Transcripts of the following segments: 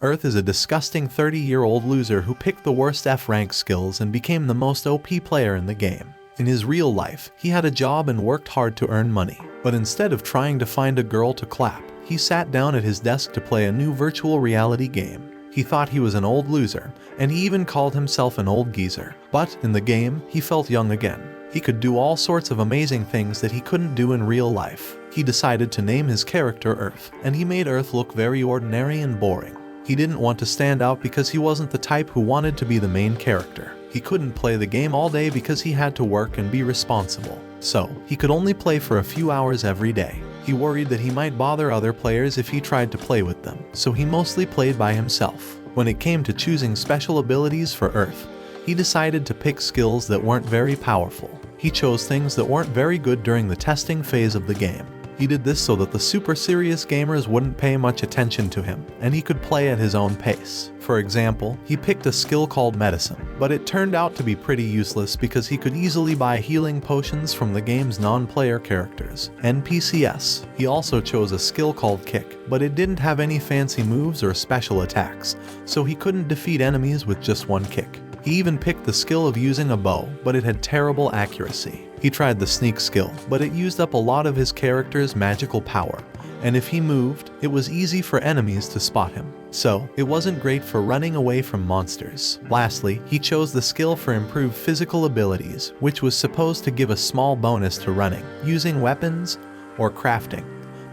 Earth is a disgusting 30-year-old loser who picked the worst F-rank skills and became the most OP player in the game. In his real life, he had a job and worked hard to earn money. But instead of trying to find a girl to clap, he sat down at his desk to play a new virtual reality game. He thought he was an old loser, and he even called himself an old geezer. But in the game, he felt young again. He could do all sorts of amazing things that he couldn't do in real life. He decided to name his character Earth, and he made Earth look very ordinary and boring. He didn't want to stand out because he wasn't the type who wanted to be the main character. He couldn't play the game all day because he had to work and be responsible. So, he could only play for a few hours every day. He worried that he might bother other players if he tried to play with them, so he mostly played by himself. When it came to choosing special abilities for Earth, he decided to pick skills that weren't very powerful. He chose things that weren't very good during the testing phase of the game. He did this so that the super serious gamers wouldn't pay much attention to him, and he could play at his own pace. For example, he picked a skill called Medicine, but it turned out to be pretty useless because he could easily buy healing potions from the game's non-player characters, NPCs. He also chose a skill called Kick, but it didn't have any fancy moves or special attacks, so he couldn't defeat enemies with just one kick. He even picked the skill of using a bow, but it had terrible accuracy. He tried the sneak skill, but it used up a lot of his character's magical power, and if he moved, it was easy for enemies to spot him. So, it wasn't great for running away from monsters. Lastly, he chose the skill for improved physical abilities, which was supposed to give a small bonus to running, using weapons, or crafting.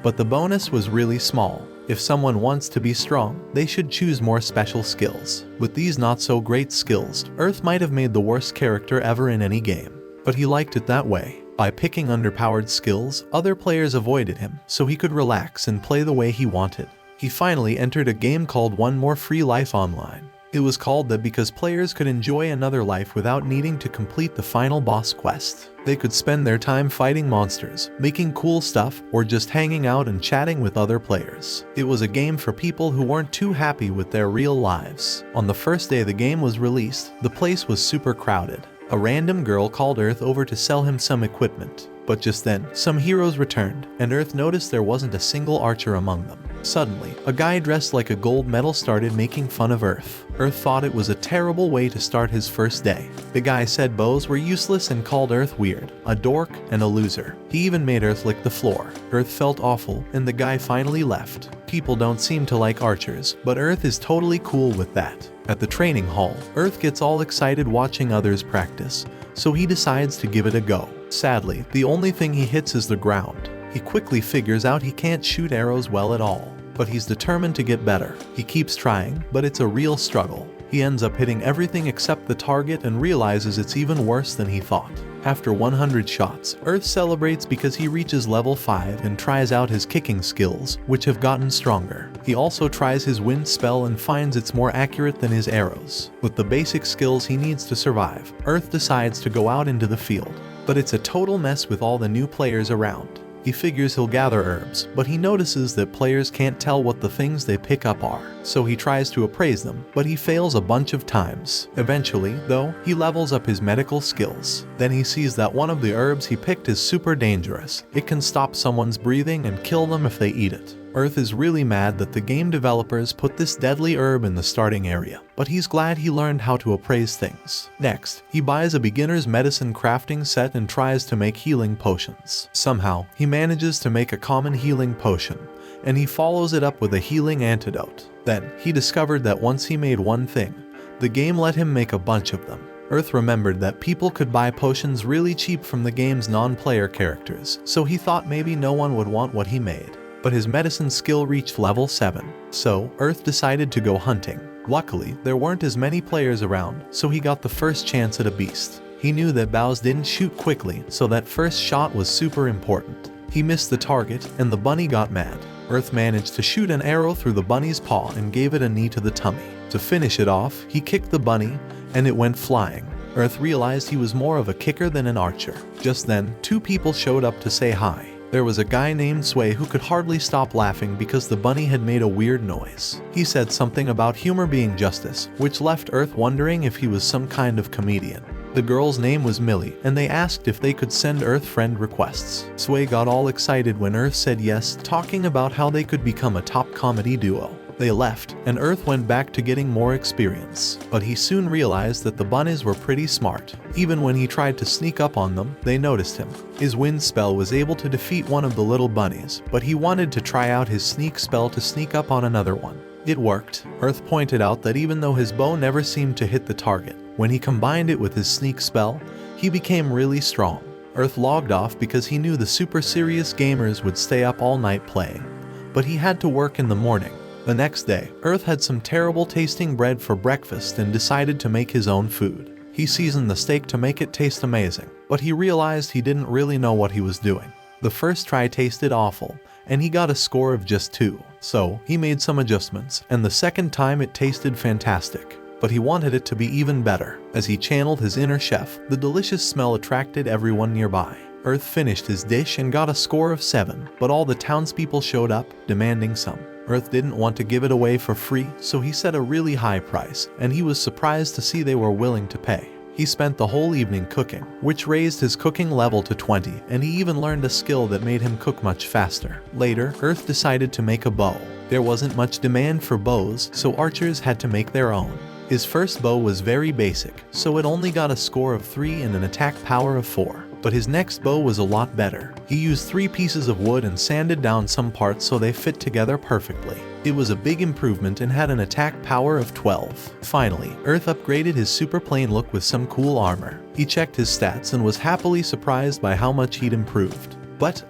But the bonus was really small. If someone wants to be strong, they should choose more special skills. With these not-so-great skills, Earth might have made the worst character ever in any game. But he liked it that way. By picking underpowered skills, other players avoided him, so he could relax and play the way he wanted. He finally entered a game called One More Free Life Online. It was called that because players could enjoy another life without needing to complete the final boss quest. They could spend their time fighting monsters, making cool stuff, or just hanging out and chatting with other players. It was a game for people who weren't too happy with their real lives. On the first day the game was released, the place was super crowded. A random girl called Earth over to sell him some equipment. But just then, some heroes returned, and Earth noticed there wasn't a single archer among them. Suddenly, a guy dressed like a gold medal started making fun of Earth. Earth thought it was a terrible way to start his first day. The guy said bows were useless and called Earth weird, a dork, and a loser. He even made Earth lick the floor. Earth felt awful, and the guy finally left. People don't seem to like archers, but Earth is totally cool with that. At the training hall, Earth gets all excited watching others practice, so he decides to give it a go. Sadly, the only thing he hits is the ground. He quickly figures out he can't shoot arrows well at all, but he's determined to get better. He keeps trying, but it's a real struggle. He ends up hitting everything except the target and realizes it's even worse than he thought. After 100 shots, Earth celebrates because he reaches level 5 and tries out his kicking skills, which have gotten stronger. He also tries his wind spell and finds it's more accurate than his arrows. With the basic skills he needs to survive, Earth decides to go out into the field. But it's a total mess with all the new players around. He figures he'll gather herbs, but he notices that players can't tell what the things they pick up are. So he tries to appraise them, but he fails a bunch of times. Eventually, though, he levels up his medical skills. Then he sees that one of the herbs he picked is super dangerous. It can stop someone's breathing and kill them if they eat it. Earth is really mad that the game developers put this deadly herb in the starting area, but he's glad he learned how to appraise things. Next, he buys a beginner's medicine crafting set and tries to make healing potions. Somehow, he manages to make a common healing potion, and he follows it up with a healing antidote. Then, he discovered that once he made one thing, the game let him make a bunch of them. Earth remembered that people could buy potions really cheap from the game's non-player characters, so he thought maybe no one would want what he made. But his medicine skill reached level 7, so Earth decided to go hunting. Luckily, there weren't as many players around, so he got the first chance at a beast. He knew that bows didn't shoot quickly, so that first shot was super important. He missed the target, and the bunny got mad. Earth managed to shoot an arrow through the bunny's paw and gave it a knee to the tummy. To finish it off, he kicked the bunny, and it went flying. Earth realized he was more of a kicker than an archer. Just then, 2 people showed up to say hi. There was a guy named Sway who could hardly stop laughing because the bunny had made a weird noise. He said something about humor being justice, which left Earth wondering if he was some kind of comedian. The girl's name was Millie, and they asked if they could send Earth friend requests. Sway got all excited when Earth said yes, talking about how they could become a top comedy duo. They left, and Earth went back to getting more experience. But he soon realized that the bunnies were pretty smart. Even when he tried to sneak up on them, they noticed him. His wind spell was able to defeat one of the little bunnies, but he wanted to try out his sneak spell to sneak up on another one. It worked. Earth pointed out that even though his bow never seemed to hit the target, when he combined it with his sneak spell, he became really strong. Earth logged off because he knew the super serious gamers would stay up all night playing. But he had to work in the morning. The next day, Earth had some terrible tasting bread for breakfast and decided to make his own food. He seasoned the steak to make it taste amazing, but he realized he didn't really know what he was doing. The first try tasted awful, and he got a score of just 2. So, he made some adjustments, and the second time it tasted fantastic. But he wanted it to be even better. As he channeled his inner chef, the delicious smell attracted everyone nearby. Earth finished his dish and got a score of 7, but all the townspeople showed up, demanding some. Earth didn't want to give it away for free, so he set a really high price, and he was surprised to see they were willing to pay. He spent the whole evening cooking, which raised his cooking level to 20, and he even learned a skill that made him cook much faster. Later, Earth decided to make a bow. There wasn't much demand for bows, so archers had to make their own. His first bow was very basic, so it only got a score of 3 and an attack power of 4. But his next bow was a lot better. He used 3 pieces of wood and sanded down some parts so they fit together perfectly. It was a big improvement and had an attack power of 12. Finally, Earth upgraded his super plane look with some cool armor. He checked his stats and was happily surprised by how much he'd improved. But,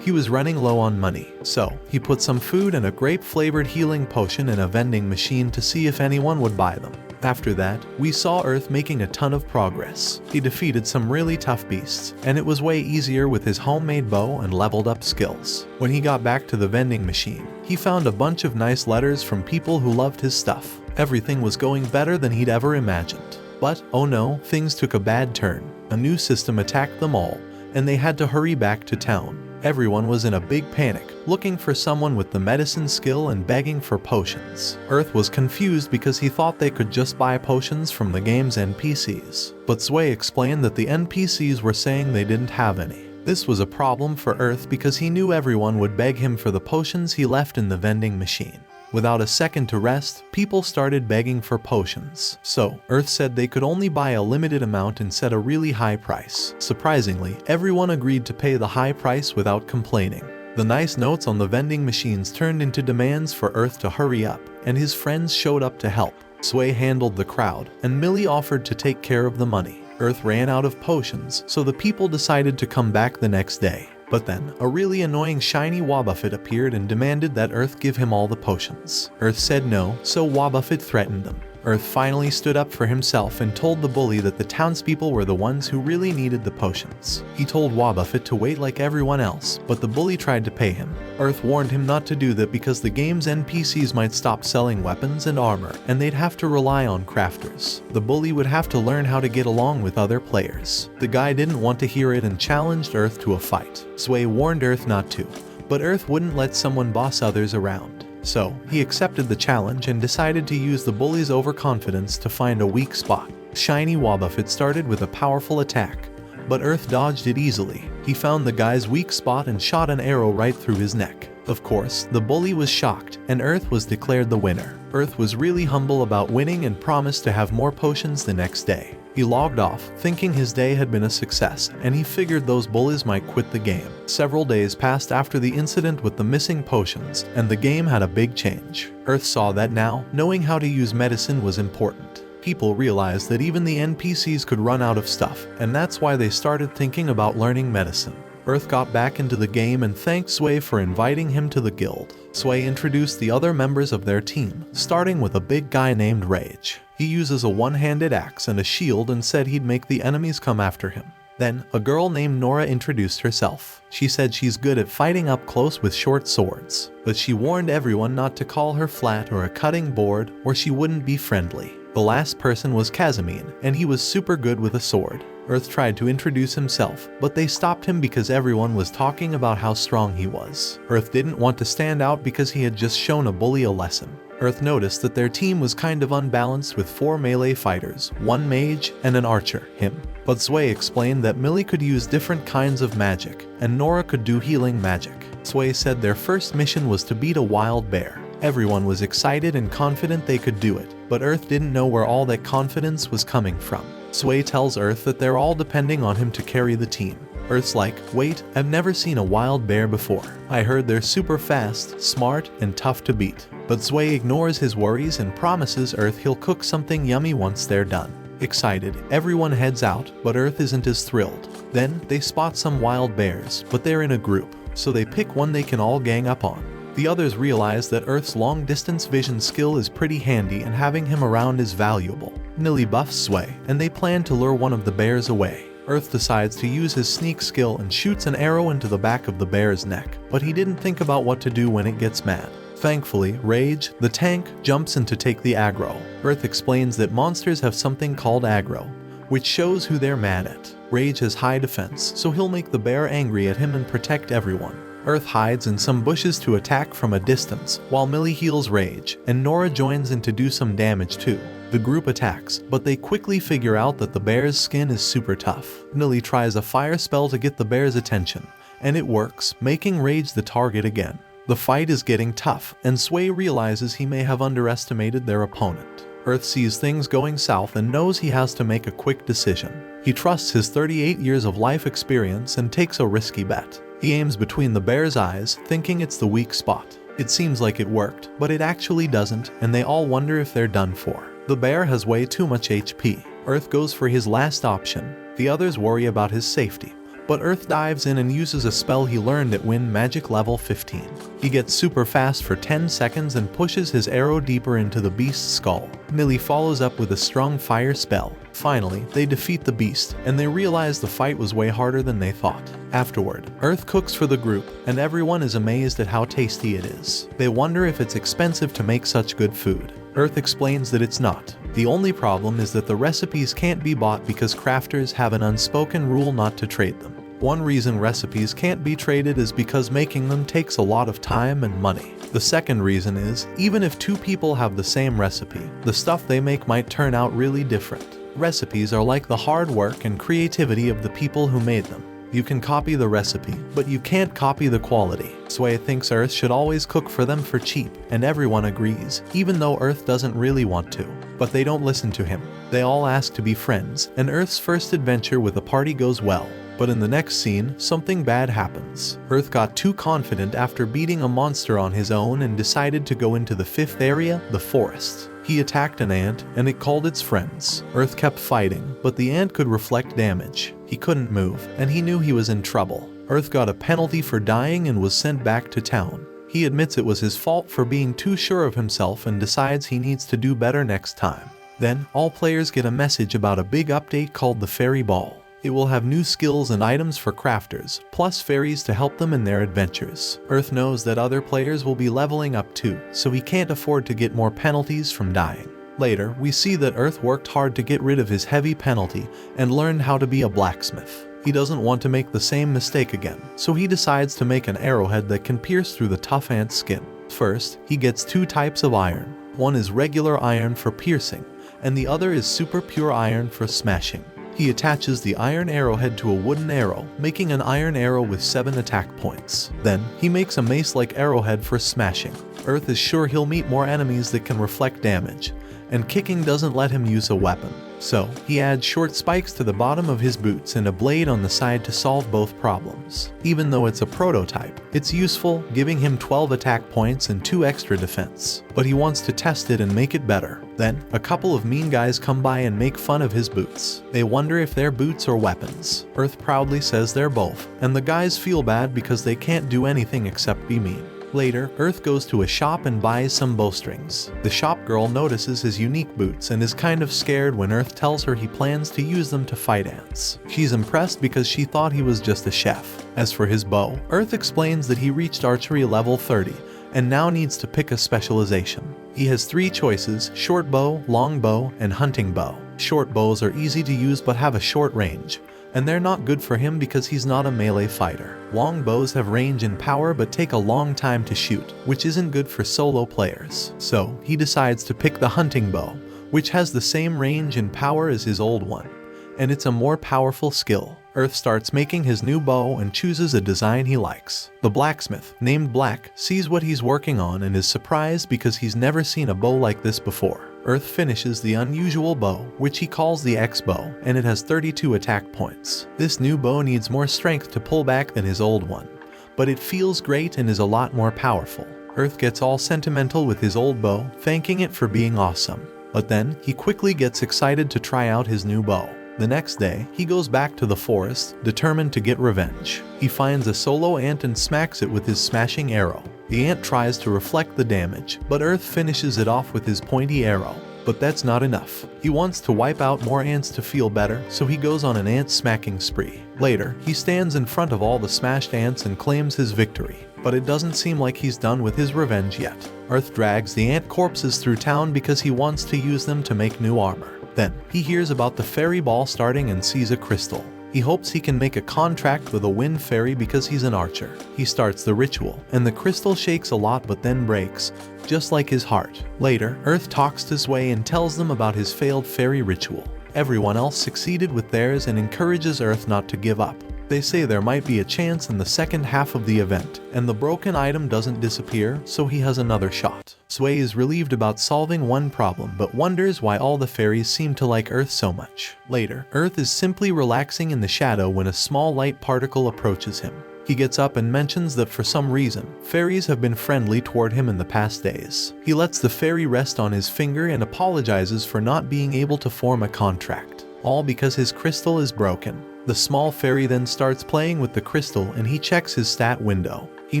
he was running low on money. So, he put some food and a grape-flavored healing potion in a vending machine to see if anyone would buy them. After that, we saw Earth making a ton of progress. He defeated some really tough beasts, and it was way easier with his homemade bow and leveled up skills. When he got back to the vending machine, he found a bunch of nice letters from people who loved his stuff. Everything was going better than he'd ever imagined. But, oh no, things took a bad turn. A new system attacked them all, and they had to hurry back to town. Everyone was in a big panic, looking for someone with the medicine skill and begging for potions. Earth was confused because he thought they could just buy potions from the game's NPCs. But Sway explained that the NPCs were saying they didn't have any. This was a problem for Earth because he knew everyone would beg him for the potions he left in the vending machine. Without a second to rest, people started begging for potions. So, Earth said they could only buy a limited amount and set a really high price. Surprisingly, everyone agreed to pay the high price without complaining. The nice notes on the vending machines turned into demands for Earth to hurry up, and his friends showed up to help. Sway handled the crowd, and Millie offered to take care of the money. Earth ran out of potions, so the people decided to come back the next day. But then, a really annoying shiny Wobbuffet appeared and demanded that Earth give him all the potions. Earth said no, so Wobbuffet threatened them. Earth finally stood up for himself and told the bully that the townspeople were the ones who really needed the potions. He told Wobbuffet to wait like everyone else, but the bully tried to pay him. Earth warned him not to do that because the game's NPCs might stop selling weapons and armor, and they'd have to rely on crafters. The bully would have to learn how to get along with other players. The guy didn't want to hear it and challenged Earth to a fight. Sway warned Earth not to, but Earth wouldn't let someone boss others around. So, he accepted the challenge and decided to use the bully's overconfidence to find a weak spot. Shiny Wobbuffet started with a powerful attack, but Earth dodged it easily. He found the guy's weak spot and shot an arrow right through his neck. Of course, the bully was shocked, and Earth was declared the winner. Earth was really humble about winning and promised to have more potions the next day. He logged off, thinking his day had been a success, and he figured those bullies might quit the game. Several days passed after the incident with the missing potions, and the game had a big change. Earth saw that now, knowing how to use medicine was important. People realized that even the NPCs could run out of stuff, and that's why they started thinking about learning medicine. Earth got back into the game and thanked Sway for inviting him to the guild. Sway introduced the other members of their team, starting with a big guy named Rage. He uses a one-handed axe and a shield and said he'd make the enemies come after him. Then, a girl named Nora introduced herself. She said she's good at fighting up close with short swords, but she warned everyone not to call her flat or a cutting board or she wouldn't be friendly. The last person was Casimine, and he was super good with a sword. Earth tried to introduce himself, but they stopped him because everyone was talking about how strong he was. Earth didn't want to stand out because he had just shown a bully a lesson. Earth noticed that their team was kind of unbalanced with 4 melee fighters, 1 mage, and an archer, him. But Sway explained that Millie could use different kinds of magic, and Nora could do healing magic. Sway said their first mission was to beat a wild bear. Everyone was excited and confident they could do it, but Earth didn't know where all that confidence was coming from. Sway tells Earth that they're all depending on him to carry the team. Earth's like, wait, I've never seen a wild bear before. I heard they're super fast, smart, and tough to beat. But Sway ignores his worries and promises Earth he'll cook something yummy once they're done. Excited, everyone heads out, but Earth isn't as thrilled. Then, they spot some wild bears, but they're in a group, so they pick one they can all gang up on. The others realize that Earth's long-distance vision skill is pretty handy and having him around is valuable. Nilly buffs Sway, and they plan to lure one of the bears away. Earth decides to use his sneak skill and shoots an arrow into the back of the bear's neck, but he didn't think about what to do when it gets mad. Thankfully, Rage, the tank, jumps in to take the aggro. Earth explains that monsters have something called aggro, which shows who they're mad at. Rage has high defense, so he'll make the bear angry at him and protect everyone. Earth hides in some bushes to attack from a distance, while Millie heals Rage, and Nora joins in to do some damage too. The group attacks, but they quickly figure out that the bear's skin is super tough. Millie tries a fire spell to get the bear's attention, and it works, making Rage the target again. The fight is getting tough, and Sway realizes he may have underestimated their opponent. Earth sees things going south and knows he has to make a quick decision. He trusts his 38 years of life experience and takes a risky bet. He aims between the bear's eyes, thinking it's the weak spot. It seems like it worked, but it actually doesn't, and they all wonder if they're done for. The bear has way too much HP. Earth goes for his last option. The others worry about his safety. But Earth dives in and uses a spell he learned at Wind Magic level 15. He gets super fast for 10 seconds and pushes his arrow deeper into the beast's skull. Millie follows up with a strong fire spell. Finally, they defeat the beast, and they realize the fight was way harder than they thought. Afterward, Earth cooks for the group, and everyone is amazed at how tasty it is. They wonder if it's expensive to make such good food. Earth explains that it's not. The only problem is that the recipes can't be bought because crafters have an unspoken rule not to trade them. One reason recipes can't be traded is because making them takes a lot of time and money. The second reason is, even if two people have the same recipe, the stuff they make might turn out really different. Recipes are like the hard work and creativity of the people who made them. You can copy the recipe, but you can't copy the quality. Sway thinks Earth should always cook for them for cheap, and everyone agrees, even though Earth doesn't really want to. But they don't listen to him. They all ask to be friends, and Earth's first adventure with the party goes well. But in the next scene, something bad happens. Earth got too confident after beating a monster on his own and decided to go into the fifth area, the forest. He attacked an ant, and it called its friends. Earth kept fighting, but the ant could reflect damage. He couldn't move, and he knew he was in trouble. Earth got a penalty for dying and was sent back to town. He admits it was his fault for being too sure of himself and decides he needs to do better next time. Then, all players get a message about a big update called the Fairy Ball. It will have new skills and items for crafters, plus fairies to help them in their adventures. Earth knows that other players will be leveling up too, so he can't afford to get more penalties from dying. Later, we see that Earth worked hard to get rid of his heavy penalty and learned how to be a blacksmith. He doesn't want to make the same mistake again, so he decides to make an arrowhead that can pierce through the tough ant's skin. First, he gets two types of iron. One is regular iron for piercing, and the other is super pure iron for smashing. He attaches the iron arrowhead to a wooden arrow, making an iron arrow with 7 attack points. Then, he makes a mace-like arrowhead for smashing. Earth is sure he'll meet more enemies that can reflect damage, and kicking doesn't let him use a weapon. So, he adds short spikes to the bottom of his boots and a blade on the side to solve both problems. Even though it's a prototype, it's useful, giving him 12 attack points and 2 extra defense. But he wants to test it and make it better. Then, a couple of mean guys come by and make fun of his boots. They wonder if they're boots or weapons. Earth proudly says they're both, and the guys feel bad because they can't do anything except be mean. Later, Earth goes to a shop and buys some bowstrings. The shop girl notices his unique boots and is kind of scared when Earth tells her he plans to use them to fight ants. She's impressed because she thought he was just a chef. As for his bow, Earth explains that he reached archery level 30 and now needs to pick a specialization. He has 3 choices: short bow, long bow, and hunting bow. Short bows are easy to use but have a short range, and they're not good for him because he's not a melee fighter. Long bows have range and power but take a long time to shoot, which isn't good for solo players. So, he decides to pick the hunting bow, which has the same range and power as his old one, and it's a more powerful skill. Earth starts making his new bow and chooses a design he likes. The blacksmith, named Black, sees what he's working on and is surprised because he's never seen a bow like this before. Earth finishes the unusual bow, which he calls the X-bow, and it has 32 attack points. This new bow needs more strength to pull back than his old one, but it feels great and is a lot more powerful. Earth gets all sentimental with his old bow, thanking it for being awesome. But then, he quickly gets excited to try out his new bow. The next day, he goes back to the forest, determined to get revenge. He finds a solo ant and smacks it with his smashing arrow. The ant tries to reflect the damage, but Earth finishes it off with his pointy arrow. But that's not enough. He wants to wipe out more ants to feel better, so he goes on an ant smacking spree. Later, he stands in front of all the smashed ants and claims his victory. But it doesn't seem like he's done with his revenge yet. Earth drags the ant corpses through town because he wants to use them to make new armor. Then, he hears about the fairy ball starting and sees a crystal. He hopes he can make a contract with a wind fairy because he's an archer. He starts the ritual, and the crystal shakes a lot but then breaks, just like his heart. Later, Earth talks his way and tells them about his failed fairy ritual. Everyone else succeeded with theirs and encourages Earth not to give up. They say there might be a chance in the second half of the event, and the broken item doesn't disappear, so he has another shot. Sway is relieved about solving one problem but wonders why all the fairies seem to like Earth so much. Later, Earth is simply relaxing in the shadow when a small light particle approaches him. He gets up and mentions that for some reason, fairies have been friendly toward him in the past days. He lets the fairy rest on his finger and apologizes for not being able to form a contract, all because his crystal is broken. The small fairy then starts playing with the crystal and he checks his stat window. He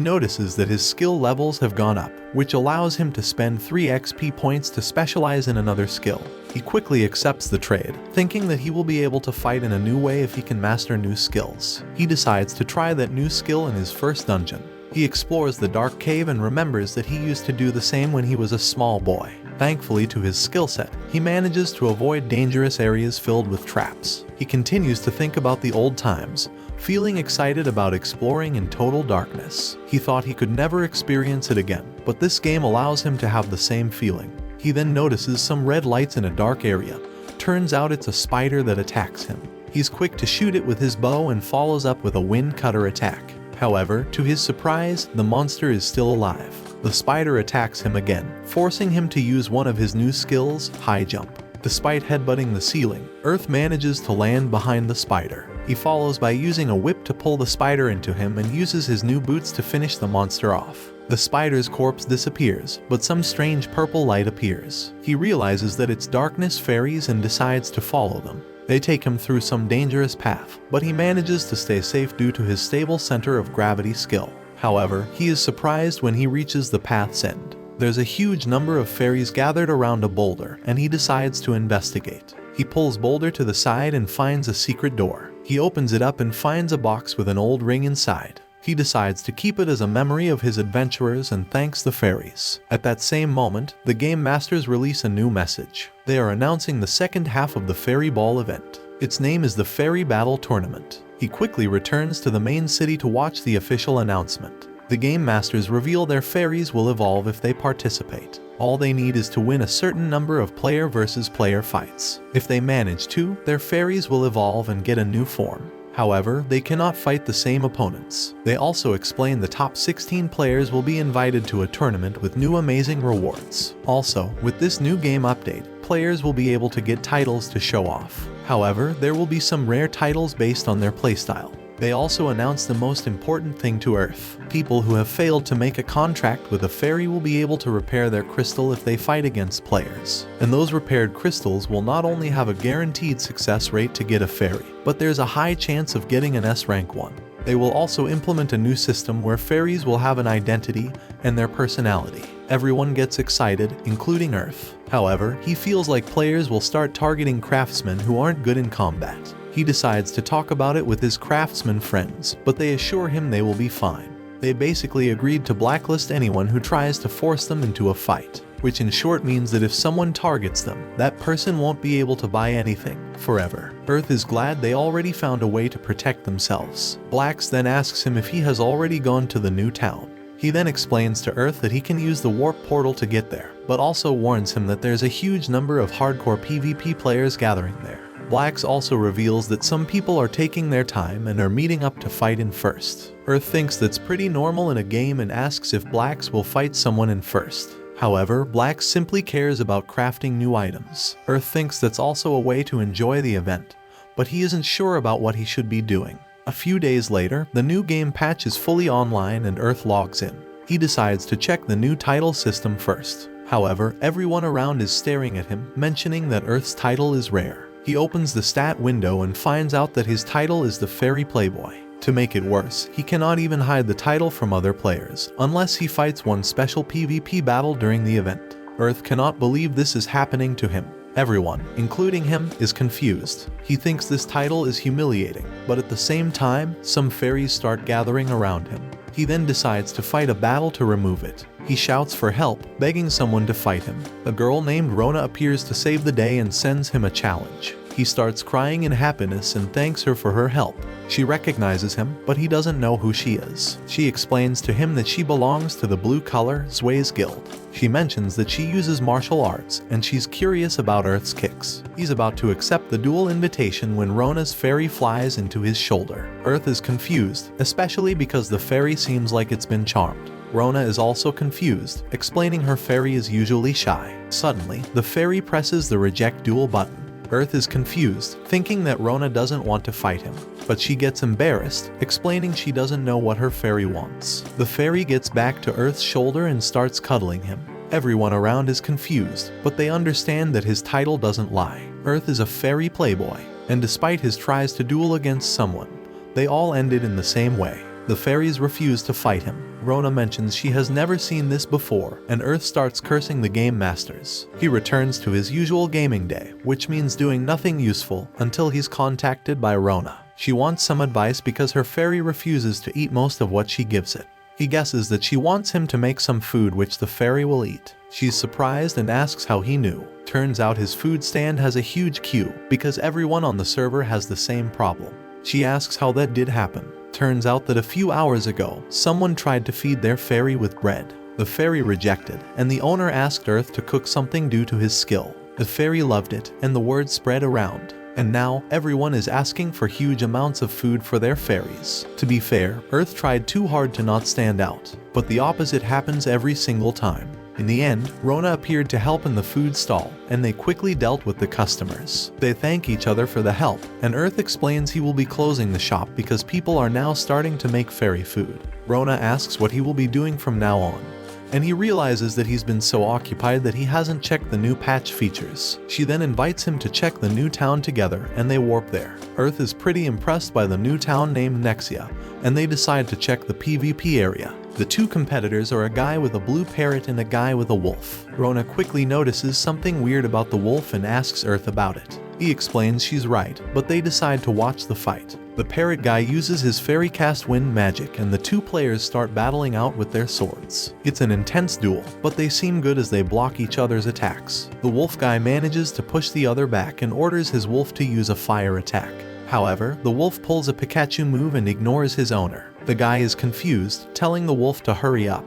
notices that his skill levels have gone up, which allows him to spend 3 XP points to specialize in another skill. He quickly accepts the trade, thinking that he will be able to fight in a new way if he can master new skills. He decides to try that new skill in his first dungeon. He explores the dark cave and remembers that he used to do the same when he was a small boy. Thankfully to his skill set, he manages to avoid dangerous areas filled with traps. He continues to think about the old times, feeling excited about exploring in total darkness. He thought he could never experience it again, but this game allows him to have the same feeling. He then notices some red lights in a dark area. Turns out it's a spider that attacks him. He's quick to shoot it with his bow and follows up with a wind cutter attack. However, to his surprise, the monster is still alive. The spider attacks him again, forcing him to use one of his new skills, high jump. Despite headbutting the ceiling, Earth manages to land behind the spider. He follows by using a whip to pull the spider into him and uses his new boots to finish the monster off. The spider's corpse disappears, but some strange purple light appears. He realizes that it's darkness fairies and decides to follow them. They take him through some dangerous path, but he manages to stay safe due to his stable center of gravity skill. However, he is surprised when he reaches the path's end. There's a huge number of fairies gathered around a boulder, and he decides to investigate. He pulls Boulder to the side and finds a secret door. He opens it up and finds a box with an old ring inside. He decides to keep it as a memory of his adventurers and thanks the fairies. At that same moment, the game masters release a new message. They are announcing the second half of the Fairy Ball event. Its name is the Fairy Battle Tournament. He quickly returns to the main city to watch the official announcement. The game masters reveal their fairies will evolve if they participate. All they need is to win a certain number of player versus player fights. If they manage to, their fairies will evolve and get a new form. However, they cannot fight the same opponents. They also explain the top 16 players will be invited to a tournament with new amazing rewards. Also, with this new game update, players will be able to get titles to show off. However, there will be some rare titles based on their playstyle. They also announced the most important thing to Earth. People who have failed to make a contract with a fairy will be able to repair their crystal if they fight against players. And those repaired crystals will not only have a guaranteed success rate to get a fairy, but there's a high chance of getting an S rank one. They will also implement a new system where fairies will have an identity and their personality. Everyone gets excited, including Earth. However, he feels like players will start targeting craftsmen who aren't good in combat. He decides to talk about it with his craftsman friends, but they assure him they will be fine. They basically agreed to blacklist anyone who tries to force them into a fight, which in short means that if someone targets them, that person won't be able to buy anything forever. Earth is glad they already found a way to protect themselves. Blacks then asks him if he has already gone to the new town. He then explains to Earth that he can use the warp portal to get there, but also warns him that there's a huge number of hardcore PvP players gathering there. Blacks also reveals that some people are taking their time and are meeting up to fight in first. Earth thinks that's pretty normal in a game and asks if Blacks will fight someone in first. However, Blacks simply cares about crafting new items. Earth thinks that's also a way to enjoy the event, but he isn't sure about what he should be doing. A few days later, the new game patch is fully online and Earth logs in. He decides to check the new title system first. However, everyone around is staring at him, mentioning that Earth's title is rare. He opens the stat window and finds out that his title is the Fairy Playboy. To make it worse, he cannot even hide the title from other players, unless he fights one special PvP battle during the event. Earth cannot believe this is happening to him. Everyone, including him, is confused. He thinks this title is humiliating, but at the same time, some fairies start gathering around him. He then decides to fight a battle to remove it. He shouts for help, begging someone to fight him. A girl named Rona appears to save the day and sends him a challenge. He starts crying in happiness and thanks her for her help. She recognizes him, but he doesn't know who she is. She explains to him that she belongs to the blue color Zway's guild. She mentions that she uses martial arts, and she's curious about Earth's kicks. He's about to accept the duel invitation when Rona's fairy flies into his shoulder. Earth is confused, especially because the fairy seems like it's been charmed. Rona is also confused, explaining her fairy is usually shy. Suddenly, the fairy presses the reject duel button. Earth is confused, thinking that Rona doesn't want to fight him, but she gets embarrassed, explaining she doesn't know what her fairy wants. The fairy gets back to Earth's shoulder and starts cuddling him. Everyone around is confused, but they understand that his title doesn't lie. Earth is a fairy playboy, and despite his tries to duel against someone, they all ended in the same way. The fairies refuse to fight him. Rona mentions she has never seen this before, and Earth starts cursing the game masters. He returns to his usual gaming day, which means doing nothing useful until he's contacted by Rona. She wants some advice because her fairy refuses to eat most of what she gives it. He guesses that she wants him to make some food which the fairy will eat. She's surprised and asks how he knew. Turns out his food stand has a huge queue because everyone on the server has the same problem. She asks how that did happen. Turns out that a few hours ago, someone tried to feed their fairy with bread. The fairy rejected, and the owner asked Earth to cook something due to his skill. The fairy loved it, and the word spread around. And now, everyone is asking for huge amounts of food for their fairies. To be fair, Earth tried too hard to not stand out, but the opposite happens every single time. In the end, Rona appeared to help in the food stall, and they quickly dealt with the customers. They thank each other for the help, and Earth explains he will be closing the shop because people are now starting to make fairy food. Rona asks what he will be doing from now on, and he realizes that he's been so occupied that he hasn't checked the new patch features. She then invites him to check the new town together, and they warp there. Earth is pretty impressed by the new town named Nexia, and they decide to check the PvP area. The two competitors are a guy with a blue parrot and a guy with a wolf. Rona quickly notices something weird about the wolf and asks Earth about it. He explains she's right, but they decide to watch the fight. The parrot guy uses his fairy cast wind magic and the two players start battling out with their swords. It's an intense duel, but they seem good as they block each other's attacks. The wolf guy manages to push the other back and orders his wolf to use a fire attack. However, the wolf pulls a Pikachu move and ignores his owner. The guy is confused, telling the wolf to hurry up,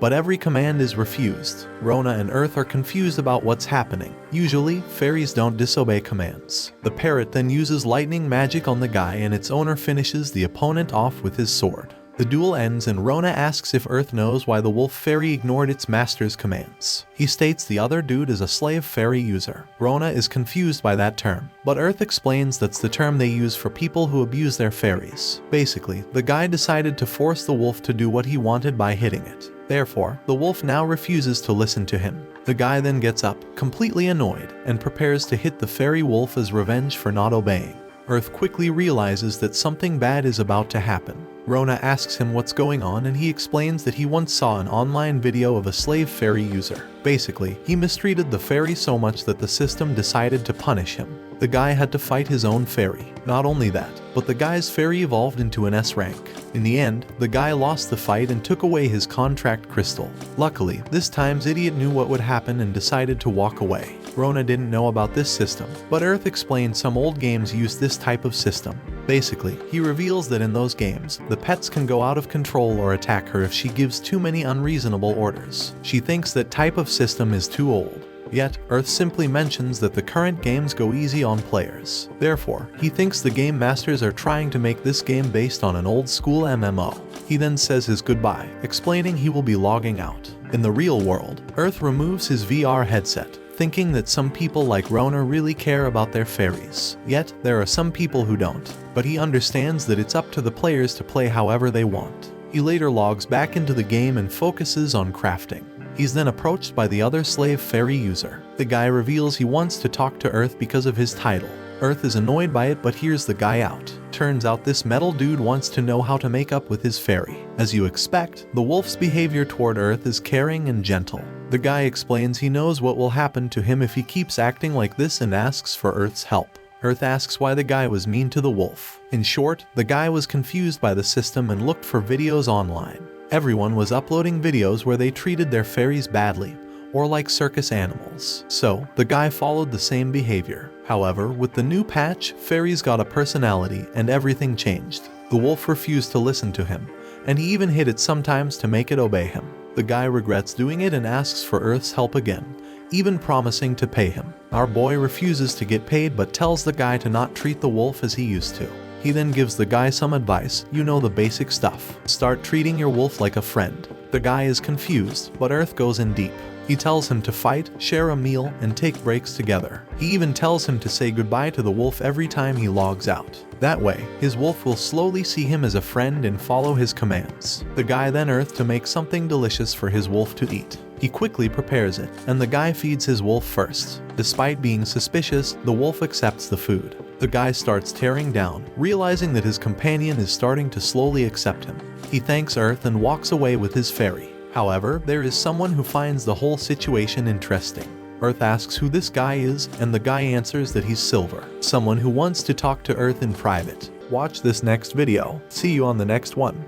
but every command is refused. Rona and Earth are confused about what's happening. Usually, fairies don't disobey commands. The parrot then uses lightning magic on the guy and its owner finishes the opponent off with his sword. The duel ends and Rona asks if Earth knows why the wolf fairy ignored its master's commands. He states the other dude is a slave fairy user. Rona is confused by that term, but Earth explains that's the term they use for people who abuse their fairies. Basically, the guy decided to force the wolf to do what he wanted by hitting it. Therefore, the wolf now refuses to listen to him. The guy then gets up, completely annoyed, and prepares to hit the fairy wolf as revenge for not obeying. Earth quickly realizes that something bad is about to happen. Rona asks him what's going on and he explains that he once saw an online video of a slave fairy user. Basically, he mistreated the fairy so much that the system decided to punish him. The guy had to fight his own fairy. Not only that, but the guy's fairy evolved into an S rank. In the end, the guy lost the fight and took away his contract crystal. Luckily, this time's idiot knew what would happen and decided to walk away. Rona didn't know about this system, but Earth explained some old games used this type of system. Basically, he reveals that in those games, the pets can go out of control or attack her if she gives too many unreasonable orders. She thinks that type of system is too old. Yet, Earth simply mentions that the current games go easy on players. Therefore, he thinks the game masters are trying to make this game based on an old school MMO. He then says his goodbye, explaining he will be logging out. In the real world, Earth removes his VR headset, thinking that some people like Rona really care about their fairies. Yet, there are some people who don't. But he understands that it's up to the players to play however they want. He later logs back into the game and focuses on crafting. He's then approached by the other slave fairy user. The guy reveals he wants to talk to Earth because of his title. Earth is annoyed by it but hears the guy out. Turns out this metal dude wants to know how to make up with his fairy. As you expect, the wolf's behavior toward Earth is caring and gentle. The guy explains he knows what will happen to him if he keeps acting like this and asks for Earth's help. Earth asks why the guy was mean to the wolf. In short, the guy was confused by the system and looked for videos online. Everyone was uploading videos where they treated their fairies badly, or like circus animals. So, the guy followed the same behavior. However, with the new patch, fairies got a personality and everything changed. The wolf refused to listen to him, and he even hit it sometimes to make it obey him. The guy regrets doing it and asks for Earth's help again, even promising to pay him. Our boy refuses to get paid but tells the guy to not treat the wolf as he used to. He then gives the guy some advice, you know, the basic stuff. Start treating your wolf like a friend. The guy is confused, but Earth goes in deep. He tells him to fight, share a meal, and take breaks together. He even tells him to say goodbye to the wolf every time he logs out. That way, his wolf will slowly see him as a friend and follow his commands. The guy then Earth to make something delicious for his wolf to eat. He quickly prepares it, and the guy feeds his wolf first. Despite being suspicious, the wolf accepts the food. The guy starts tearing down, realizing that his companion is starting to slowly accept him. He thanks Earth and walks away with his fairy. However, there is someone who finds the whole situation interesting. Earth asks who this guy is, and the guy answers that he's Silver, someone who wants to talk to Earth in private. Watch this next video. See you on the next one.